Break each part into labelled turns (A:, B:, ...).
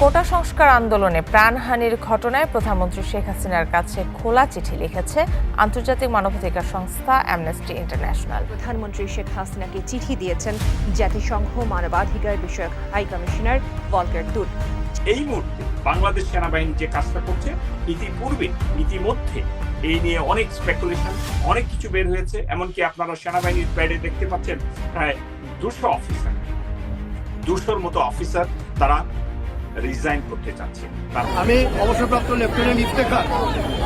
A: কোটা সংস্কার আন্দোলনে প্রাণহানির ঘটনায় প্রধানমন্ত্রী শেখ হাসিনার কাছে খোলা চিঠি লিখেছে আন্তর্জাতিক মানবাধিকার সংস্থা অ্যামনেস্টি ইন্টারন্যাশনাল।
B: প্রধানমন্ত্রী শেখ হাসিনাকে চিঠি দিয়েছেন জাতিসংঘ মানবাধিকার বিষয়ক হাই কমিশনার ভলকার তুর্ক।
C: এই মুহূর্তে বাংলাদেশ সেনাবাহিনী যে কাজটা করছে, ইতিমধ্যে এই নিয়ে অনেক স্পেকুলেশন, অনেক কিছু বের হয়েছে। এমনকি আপনারা সেনাবাহিনীর প্যাডে দেখতে পাচ্ছেন প্রায় 200 মতো অফিসার তারা রিজাইন করতে চাচ্ছে।
D: আমি অবসরপ্রাপ্ত লেফটেন্যান্ট ইফতেখার,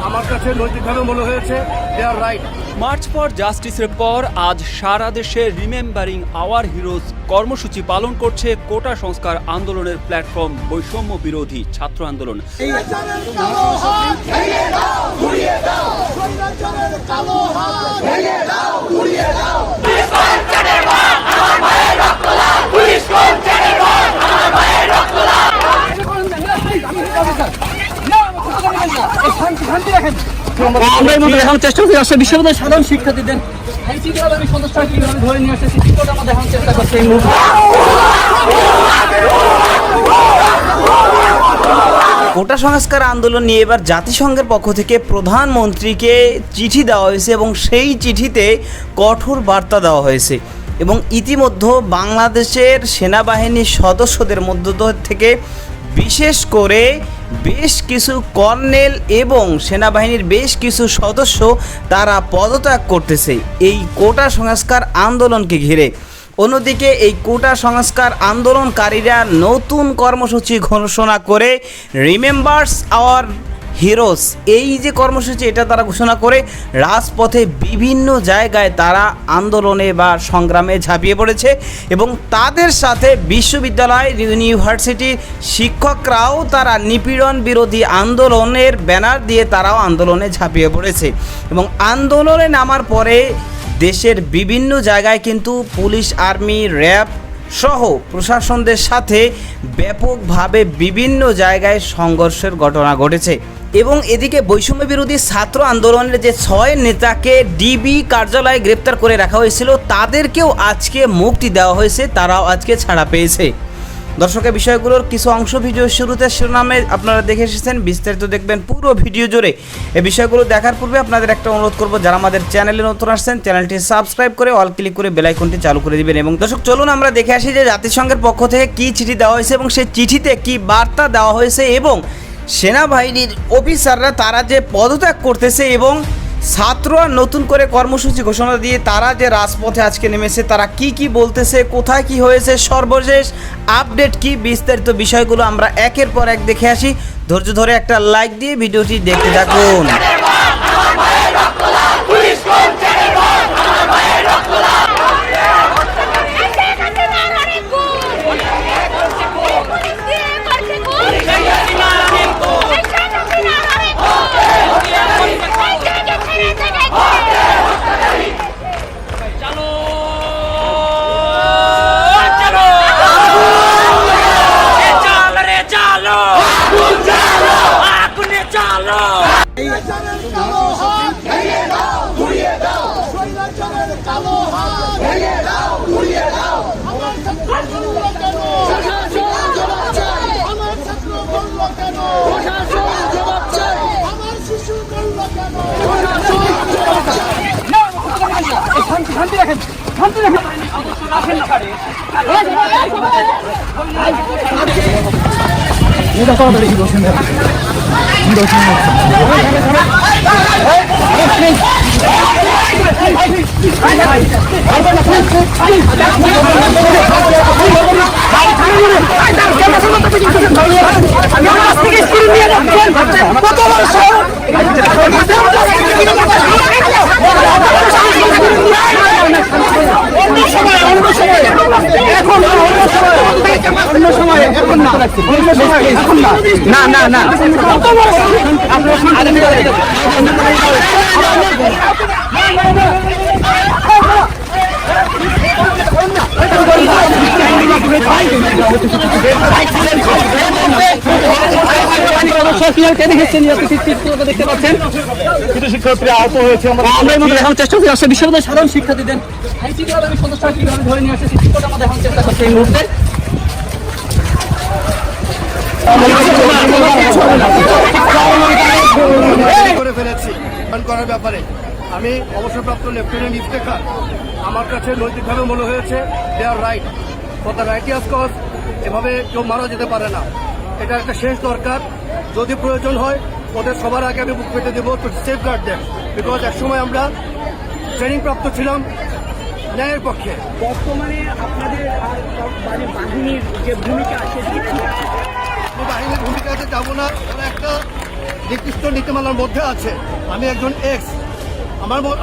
D: আমার কাছে নৈতিকভাবে মনে হয়েছে they are right.
E: March for জাস্টিসের পর আজ সারা দেশে রিমেম্বারিং আওয়ার হিরোজ কর্মসূচি পালন করছে কোটা সংস্কার আন্দোলনের প্ল্যাটফর্ম বৈষম্য বিরোধী ছাত্র আন্দোলন।
F: আমরা দেখানোর চেষ্টা করছি রাজশাহী বিশ্ববিদ্যালয়ের সাধারণ শিক্ষার্থীদের ধরে নিয়ে আসছে দেখানোর চেষ্টা করছে।
G: কোটা সংস্কার আন্দোলন নিয়ে এবার জাতিসংঘের পক্ষ থেকে প্রধানমন্ত্রীকে চিঠি দেওয়া হয়েছে এবং সেই চিঠিতে কঠোর বার্তা দেওয়া হয়েছে এবং ইতিমধ্যে বাংলাদেশের সেনাবাহিনীর সদস্যদের মধ্য থেকে বিশেষ করে বেশ কিছু কর্নেল এবং সেনাবাহিনীর বেশ কিছু সদস্য তারা পদত্যাগ করতেছে এই কোটা সংস্কার আন্দোলনকে ঘিরে। অন্যদিকে এই কোটা সংস্কার আন্দোলনকারীরা নতুন কর্মসূচি ঘোষণা করে রিমেম্বার্স আওয়ার হিরোজ এই যে কর্মসূচি এটা তারা ঘোষণা করে রাজপথে বিভিন্ন জায়গায় তারা আন্দোলনে বা সংগ্রামে ঝাঁপিয়ে পড়েছে এবং তাদের সাথে বিশ্ববিদ্যালয় ইউনিভার্সিটির শিক্ষকরাও তারা নিপীড়ন বিরোধী আন্দোলনের ব্যানার দিয়ে তারাও আন্দোলনে ঝাঁপিয়ে পড়েছে এবং আন্দোলনে নামার পরে দেশের বিভিন্ন জায়গায় কিন্তু পুলিশ, আর্মি, র্যাব সহ প্রশাসনদের সাথে ব্যাপকভাবে বিভিন্ন জায়গায় সংঘর্ষের ঘটনা ঘটেছে এবং এদিকে বৈষম্য বিরোধী ছাত্র আন্দোলনের যে 6 নেতাকে ডিবি কার্যালয়ে গ্রেপ্তার করে রাখা হয়েছিল তাদেরকেও আজকে মুক্তি দেওয়া হয়েছে, তারাও আজকে ছাড়া পেয়েছে। দর্শকের বিষয়গুলোর কিছু অংশ ভিডিও শুরুতে শিরোনামে আপনারা দেখে এসেছেন, বিস্তারিত দেখবেন পুরো ভিডিও জুড়ে। এই বিষয়গুলো দেখার পূর্বে আপনাদের একটা অনুরোধ করব, যারা আমাদের চ্যানেলে নতুন আসছেন চ্যানেলটি সাবস্ক্রাইব করে অল ক্লিক করে বেল আইকনটি চালু করে দিবেন। এবং দর্শক চলুন আমরা দেখে আসি যে জাতিসংঘের পক্ষ থেকে কী চিঠি দেওয়া হয়েছে এবং সেই চিঠিতে কী বার্তা দেওয়া হয়েছে এবং সেনাবাহিনীর অফিসাররা তারা যে পদত্যাগ করতেছে এবং ছাত্ররা নতুন করে কর্মসূচি ঘোষণা দিয়ে তারা যে রাজপথে আজকে নেমেছে তারা কি বলতেছে, কোথায় কি হয়েছে, সর্বশেষ আপডেট কি, বিস্তারিত বিষয়গুলো আমরা একের পর এক দেখে আসি। ধৈর্য ধরে একটা লাইক দিয়ে ভিডিওটি দেখতে থাকুন।
F: শান্তি রাখেন, শান্তি রাখেন, দেখতে পাচ্ছেন কিছু শিক্ষার্থী আহত হয়েছে। আমরা দেখানোর চেষ্টা করছি রাজশাহী বিশ্ববিদ্যালয়ের সাধারণ শিক্ষার্থীদের ধরে নিয়ে আসছে দেখানোর চেষ্টা করছে এই মুহূর্তে।
D: করে ফেলেছি করার ব্যাপারে আমি অবসরপ্রাপ্ত লেফটেন্যান্ট ইফতেখার আমার কাছে নৈতিকভাবে মনে হয়েছে they are right for the righteous cause. এভাবে কেউ মারা যেতে পারে না, এটা একটা শেষ দরকার। যদি প্রয়োজন হয় ওদের সবার আগে আমি বুক পেতে দেবো to safeguard them, because একসময় আমরা ট্রেনিং প্রাপ্ত ছিলাম ন্যায়ের পক্ষে।
F: বর্তমানে আপনাদের বাহিনীর যে ভূমিকা আছে
D: আমি বাহিনীর ভূমিকাতে যাবো না, ওরা একটা নির্দিষ্ট নীতিমালার মধ্যে আছে। আমি একজন এক্স,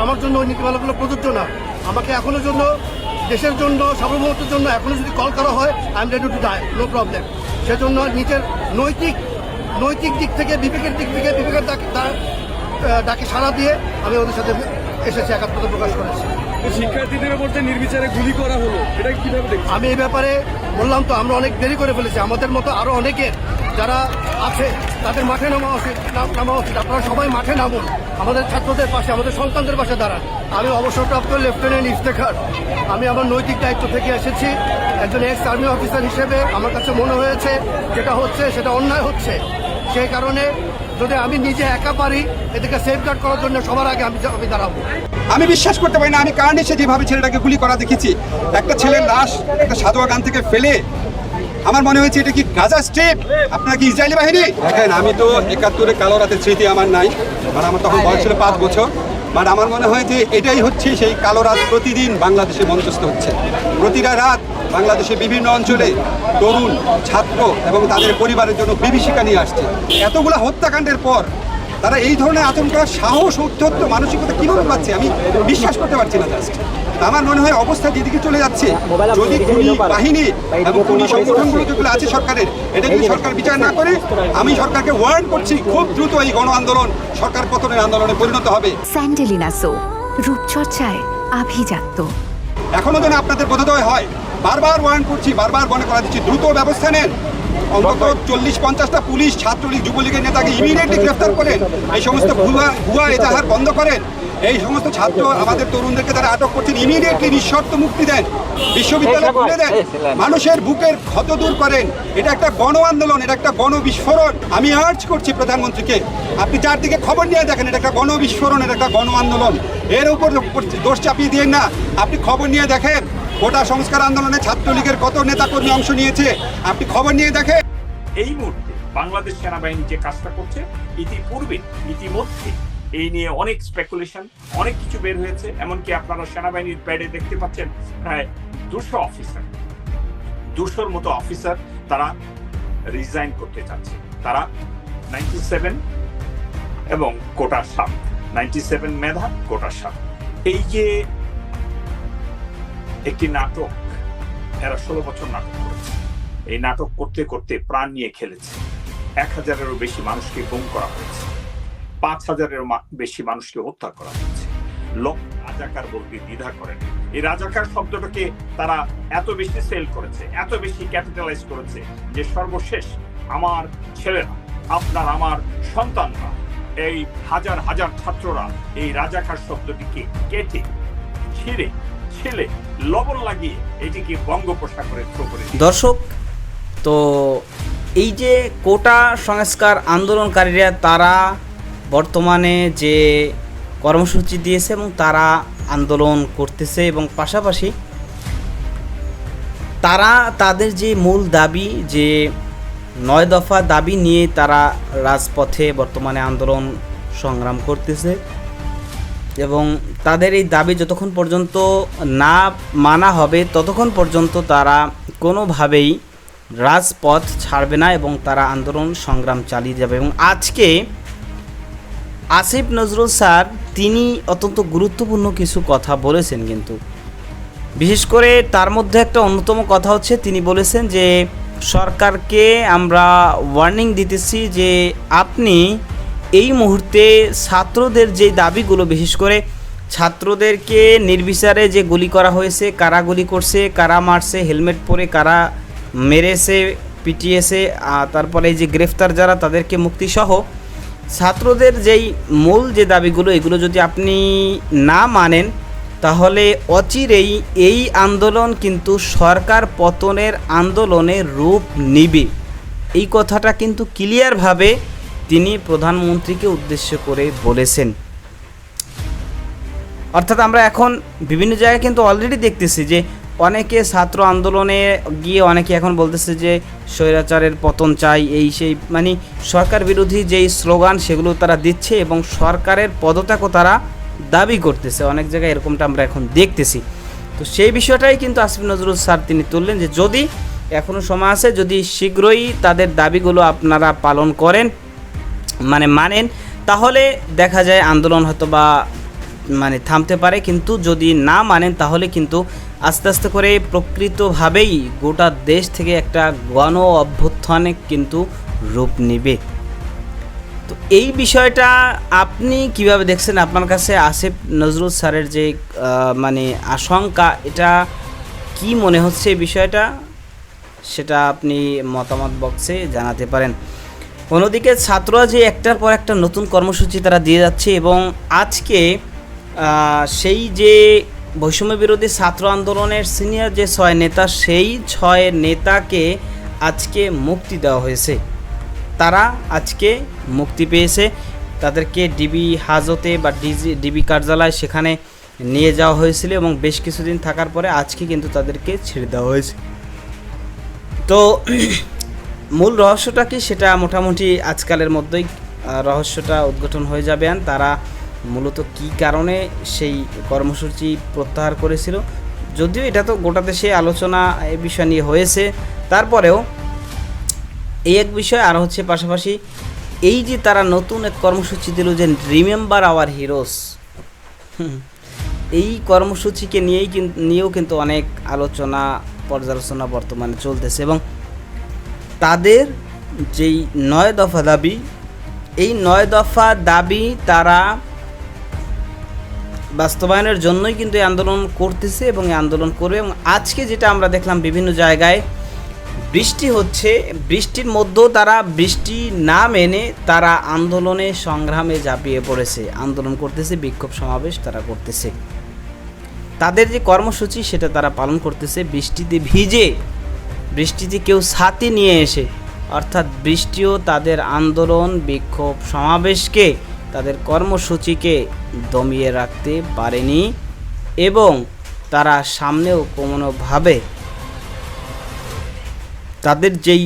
D: আমার জন্য ওই নীতিমালাগুলো প্রযোজ্য না। আমাকে এখনোর জন্য দেশের জন্য সার্বভৌমত্বের জন্য এখনো যদি কল করা হয় I am ready to die, no problem. সেজন্য নিজের নৈতিক দিক থেকে বিবেকের ডাকে সাড়া দিয়ে আমি ওদের সাথে এসেছি, একাত্মতা প্রকাশ করেছি।
H: শিক্ষার্থীদের উপর যে নির্বিচারে গুলি করা হলো এটা কিভাবে দেখছেন?
D: আমি এই ব্যাপারে বললাম তো, আমরা অনেক দেরি করে ফেলেছি। আমাদের মতো আরো অনেকের যারা আছে তাদের মাঠে নামা উচিত। আপনারা সবাই মাঠে নামুন, আমাদের ছাত্রদের পাশে, আমাদের সন্তানদের পাশে দাঁড়ান। আমি অবসরপ্রাপ্ত লেফটেন্যান্ট ইফতেখার, আমি আমার নৈতিক দায়িত্ব থেকে এসেছি। একজন এক্স আর্মি অফিসার হিসেবে আমার কাছে মনে হয়েছে যেটা হচ্ছে সেটা অন্যায় হচ্ছে। সেই কারণে যদি আমি নিজে একা পারি এদেরকে সেফগার্ড করার জন্য সবার আগে আমি দাঁড়াবো।
H: আমি বিশ্বাস করতে পারি না, আমি কার্নিশে যেভাবে ছেলেটাকে গুলি করা দেখেছি, একটা ছেলের লাশ একটা সাদোয়া গান থেকে ফেলে, আমার মনে হয়েছে এটা কি গাজা স্ট্রিপ, আপনারা কি ইসরায়েলি বাহিনী? দেখেন, আমি তো 71-এ কালো রাতের স্মৃতি আমার নাই, মানে আমার তখন বয়স ছিল 5 বছর। বাট আমার মনে হয় যে এটাই হচ্ছে সেই কালো রাত প্রতিদিন বাংলাদেশে মঞ্চস্থ হচ্ছে। প্রতিটা রাত বাংলাদেশের বিভিন্ন অঞ্চলে তরুণ ছাত্র এবং তাদের পরিবারের জন্য বিভীষিকা নিয়ে আসছে। এতগুলো হত্যাকাণ্ডের পর তারা এই ধরনের আতঙ্ক, সাহস, উদ্ধত্ত মানসিকতা কিভাবে পাচ্ছে আমি বিশ্বাস করতে পারছি না। জাস্ট আমার মনে হয় অবস্থা যেদিকে চলে যাচ্ছে, যদি খুনি বাহিনী এবং খুনি সংগঠনগুলো যেগুলো আছে সরকারের, এটা যদি সরকার বিচার না করে, আমি সরকারকে ওয়ার্ন করছি, খুব দ্রুত এই গণ আন্দোলন সরকার পতনের আন্দোলনে পরিণত হবে।
I: স্যান্ডেলিনা সো, রূপচর্চায় আভিজাত্য।
H: এখনো যেন আপনাদের বোধোদয় হয়, বারবার ওয়ার্ন করছি, বারবার মনে করা দিচ্ছি, দ্রুত ব্যবস্থা নেন। অন্তত 40-50টা পুলিশ, ছাত্রলীগ, যুবলীগের নেতাকে ইমিডিয়েটলি গ্রেফতার করেন। এই সমস্ত ভুয়া এজাহার বন্ধ করেন। এই সমস্ত ছাত্র আমাদের তরুণদেরকে তারা আটক করছেন, ইমিডিয়েটলি নিঃশর্ত মুক্তি দেন, বিশ্ববিদ্যালয় খুলে দেন, মানুষের বুকের ক্ষত দূর করেন। এটা একটা গণ আন্দোলন, এটা একটা গণ বিস্ফোরণ। আমি আর্জ করছি প্রধানমন্ত্রীকে, আপনি চারদিকে খবর নিয়ে দেখেন, এটা একটা গণ বিস্ফোরণ, এটা একটা গণ আন্দোলন। এর উপর দোষ চাপিয়ে দিয়েন না, আপনি খবর নিয়ে দেখেন গোটা সংস্কার আন্দোলনে ছাত্রলীগের কত নেতাকর্মী অংশ নিয়েছে, আপনি খবর নিয়ে দেখেন।
C: এই মুহূর্তে বাংলাদেশ সেনাবাহিনী যে কাজটা করছে, ইতিমধ্যে এই নিয়ে অনেক স্পেকুলেশন, অনেক কিছু বের হয়েছে। এমনকি আপনারা সেনাবাহিনীর প্যাডে দেখতে পাচ্ছেন প্রায় 200 অফিসার, 200-র মতো অফিসার তারা রিজাইন করতে চাচ্ছে। তারা 97 এবং কোটা 7, 97 মেধা, কোটা 7। এই যে একটি নাটক, এরা 16 বছর নাটক করেছে। এই নাটক করতে করতে প্রাণ নিয়ে খেলেছে। 1000-এরও বেশি মানুষকে গুম করা হয়েছে, 5000-এরও বেশি মানুষকে হত্যা করা হয়েছে। লোক রাজাকার বলতে দ্বিধা করেন। এই রাজাকার শব্দটাকে তারা এত বেশি সেল করেছে, এত বেশি ক্যাপিটালাইজ করেছে যে সর্বশেষ আমার ছেলেরা, আপনার আমার সন্তানরা, এই হাজার হাজার ছাত্ররা এই রাজাকার শব্দটিকে কেটে ছেলে লবণ লাগিয়ে এটিকে বঙ্গোপসাগরে থ্রো করে।
G: দর্শক, তো এই যে কোটা সংস্কার আন্দোলনকারীরা তারা বর্তমানে যে কর্মসূচি দিয়েছে এবং তারা আন্দোলন করতেছে এবং পাশাপাশি তারা তাদের যে মূল দাবি, যে 9 দফা দাবি নিয়ে তারা রাজপথে বর্তমানে আন্দোলন সংগ্রাম করতেছে এবং তাদের এই দাবি যতক্ষণ পর্যন্ত না মানা হবে ততক্ষণ পর্যন্ত তারা কোনোভাবেই রাজপথ ছাড়বে না এবং তারা আন্দোলন সংগ্রাম চালিয়ে যাবে। এবং আজকে আসিফ নজরুল স্যার তিনি অত্যন্ত গুরুত্বপূর্ণ কিছু কথা বলেছেন, কিন্তু বিশেষ করে তার মধ্যে একটা অন্যতম কথা হচ্ছে তিনি বলেছেন যে সরকারকে আমরা ওয়ার্নিং দিতেছি যে আপনি এই মুহূর্তে ছাত্রদের যে দাবিগুলো, বিশেষ করে ছাত্রদেরকে নির্বিচারে যে গুলি করা হয়েছে, কারা গুলি করছে, কারা মারছে, হেলমেট পরে কারা মেরেছে, পিটিয়েছে, তারপরে এই যে গ্রেফতার যারা তাদেরকে মুক্তিসহ ছাত্রদের যেই মূল যে দাবিগুলো, এগুলো যদি আপনি না মানেন তাহলে অচিরেই এই আন্দোলন কিন্তু সরকার পতনের আন্দোলনের রূপ নিবে। এই কথাটা কিন্তু ক্লিয়ারভাবে তিনি প্রধানমন্ত্রীকে উদ্দেশ্য করে বলেছেন। অর্থাৎ আমরা এখন বিভিন্ন জায়গায় কিন্তু অলরেডি দেখতেছি যে অনেকে ছাত্র আন্দোলনে গিয়ে অনেকে এখন বলতেছে যে স্বৈরাচারের পতন চাই, এই সেই, মানে সরকার বিরোধী যেই স্লোগান সেগুলো তারা দিচ্ছে এবং সরকারের পদত্যাগও তারা দাবি করতেছে। অনেক জায়গায় এরকমটা আমরা এখন দেখতেছি। তো সেই বিষয়টাই কিন্তু আসিফ নজরুল স্যার তিনি তুললেন যে যদি এখনও সময় আছে, যদি শীঘ্রই তাদের দাবিগুলো আপনারা পালন করেন, মানেন, তাহলে দেখা যায় আন্দোলন হয়তো বা থামতে পারে। কিন্তু যদি না মানেন তাহলে কিন্তু আস্তে আস্তে করে প্রকৃতভাবেই গোটা দেশ থেকে একটা গণ অভ্যুত্থানে কিন্তু রূপ নেবে। তো এই বিষয়টা আপনি কিভাবে দেখছেন? আপনার কাছে আসিফ নজরুল স্যারের যে আশঙ্কা, এটা কি মনে হচ্ছে এই বিষয়টা, সেটা আপনি মতামত বক্সে জানাতে পারেন। অন্যদিকে ছাত্ররা যে একটার পর একটা নতুন কর্মসূচি তারা দিয়ে যাচ্ছে এবং আজকে সেই যে বৈষম্য বিরোধী ছাত্র আন্দোলনের সিনিয়র যে 6 নেতা, সেই 6 নেতাকে আজকে মুক্তি দেওয়া হয়েছে। তারা আজকে মুক্তি পেয়েছে, তাদেরকে ডিবি হাজতে বা ডিবি কার্যালয় সেখানে নিয়ে যাওয়া হয়েছিল এবং বেশ কিছুদিন থাকার পরে আজকে কিন্তু তাদেরকে ছেড়ে দেওয়া হয়েছে। তো মূল রহস্যটা কি সেটা মোটামুটি আজকালের মধ্যেই রহস্যটা উদ্ঘাটন হয়ে যাবে। তারা মূলত কি কারণে সেই কর্মসূচি প্রত্যাহার করেছিল, যদিও এটা তো গোটা দেশে আলোচনা এই বিষয় নিয়ে হয়েছে, তারপরেও এই এক বিষয় আর হচ্ছে পাশাপাশি এই যে তারা নতুন এক কর্মসূচি দিল যে রিমেম্বার আওয়ার হিরোস, এই কর্মসূচিকে নিয়েও কিন্তু অনেক আলোচনা পর্যালোচনা বর্তমানে চলতেছে এবং তাদের যেই 9 দফা দাবি, এই 9 দফা দাবি তারা বাস্তবায়নের জন্যই কিন্তু এই আন্দোলন করতেছে এবং এই আন্দোলন করবে। এবং আজকে যেটা আমরা দেখলাম বিভিন্ন জায়গায় বৃষ্টি হচ্ছে, বৃষ্টির মধ্যেও তারা বৃষ্টি না মেনে তারা আন্দোলনে সংগ্রামে ঝাঁপিয়ে পড়েছে, আন্দোলন করতেছে, বিক্ষোভ সমাবেশ তারা করতেছে। তাদের যে কর্মসূচি সেটা তারা পালন করতেছে বৃষ্টিতে ভিজে, বৃষ্টিতে কেউ ছাতি নিয়ে এসে, অর্থাৎ বৃষ্টিও তাদের আন্দোলন বিক্ষোভ সমাবেশকে, তাদের কর্মসূচিকে দমিয়ে রাখতে পারেনি এবং তারা সামনেও কোনোভাবে তাদের যেই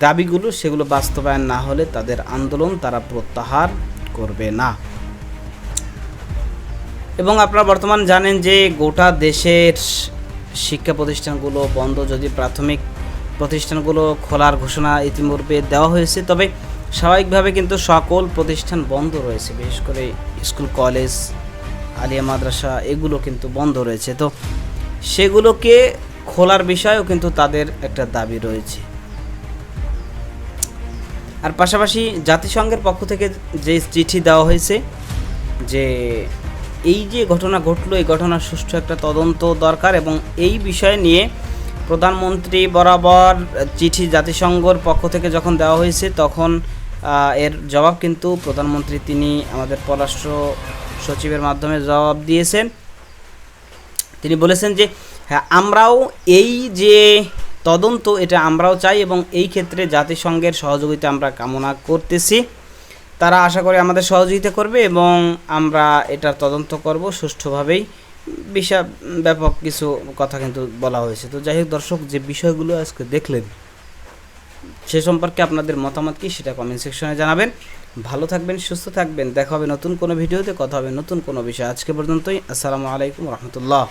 G: দাবিগুলো সেগুলো বাস্তবায়ন না হলে তাদের আন্দোলন তারা প্রত্যাহার করবে না। এবং আপনারা বর্তমান জানেন যে গোটা দেশের শিক্ষা প্রতিষ্ঠানগুলো বন্ধ, যদি প্রাথমিক প্রতিষ্ঠানগুলো খোলার ঘোষণা ইতিপূর্বে দেওয়া হয়েছে, তবে স্বাভাবিকভাবে কিন্তু সকল প্রতিষ্ঠান বন্ধ রয়েছে, বিশেষ করে স্কুল কলেজ আলিয়া মাদ্রাসা এগুলো কিন্তু বন্ধ রয়েছে। তো সেগুলোকে খোলার বিষয়েও কিন্তু তাদের একটা দাবি রয়েছে। আর পাশাপাশি জাতিসংঘের পক্ষ থেকে যে চিঠি দেওয়া হয়েছে যে এই যে ঘটনা ঘটলো, এই ঘটনার সুষ্ঠু একটা তদন্ত দরকার এবং এই বিষয় নিয়ে প্রধানমন্ত্রী বরাবর চিঠি জাতিসংঘের পক্ষ থেকে যখন দেওয়া হয়েছে তখন এর জবাব কিন্তু প্রধানমন্ত্রী তিনি আমাদের পররাষ্ট্র সচিবের মাধ্যমে জবাব দিয়েছেন। তিনি বলেছেন যে হ্যাঁ, আমরাও এই যে তদন্ত এটা আমরাও চাই এবং এই ক্ষেত্রে জাতিসংঘের সহযোগিতা আমরা কামনা করতেছি। তারা আশা করে আমাদের সহযোগিতা করবে এবং আমরা এটার তদন্ত করব সুষ্ঠুভাবেই। ব্যাপক কিছু কথা কিন্তু বলা হয়েছে। তো যাই হোক দর্শক, যে বিষয়গুলো আজকে দেখলেন সে সম্পর্কে আপনাদের মতামত কি সেটা কমেন্ট সেকশনে জানাবেন। ভালো থাকবেন, সুস্থ থাকবেন, দেখা হবে নতুন কোনো ভিডিওতে, কথা হবে নতুন কোনো বিষয়। আজকে পর্যন্তই, আসসালামু আলাইকুম রহমতুল্লাহ।